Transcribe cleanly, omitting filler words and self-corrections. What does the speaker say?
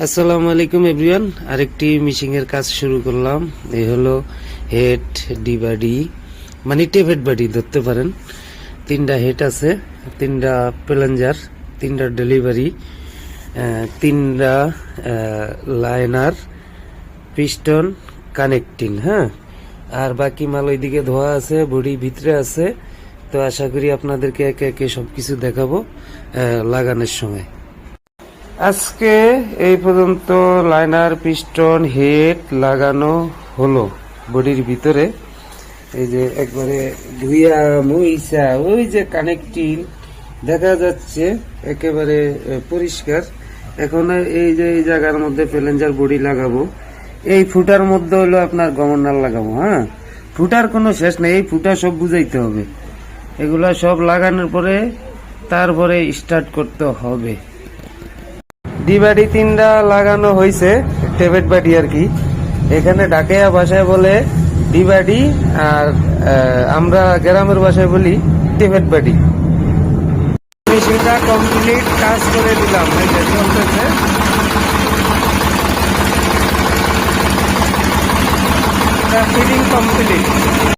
আসসালামু আলাইকুম এভরিওয়ান। আরেকটি মিশিং এর কাজ শুরু করলাম। এই হলো হেড ডিবাডি, মানে টেপেড বাডি ধরতে পারেন। তিনটা হেড আছে, তিনটা প্যালেঞ্জার, তিনটা ডেলিভারি, তিনটা লাইনার, পিস্টন, কানেক্টিং। হ্যাঁ, আর বাকি মাল ওইদিকে ধোয়া আছে, বডি ভিতরে আছে। তো আশা করি আপনাদেরকে একে একে সবকিছু দেখাবো লাগানোর সময়। আজকে এই পর্যন্ত লাইনার, পিস্টন, হেড লাগানো হলো বডির ভিতরে। এই যে একবারে ধুইয়া মুইসা, ওই যে কানেক্টিং দেখা যাচ্ছে একেবারে পরিষ্কার। এখন এই যে এই জায়গার মধ্যে প্যালেঞ্জার বডি লাগাবো। এই ফুটার মধ্যে হলো আপনার গভর্নর লাগাবো। হ্যাঁ, ফুটার কোনো শেষ নেই, এই ফুটা সব বুঝাইতে হবে। এগুলা সব লাগানোর পরে তারপরে স্টার্ট করতে হবে। ডিবাডি তিনটা লাগানো হয়েছে, টেপেড বাডি আর কি। এখানে ঢাকাইয়া ভাষায় বলে ডিবাডি, আর আমরা গ্রামের ভাষায় বলি টেপেড বাডি। মেশিনটা কমপ্লিট কাজ করে দিলাম, এই যে চলতেছে। Fitting complete.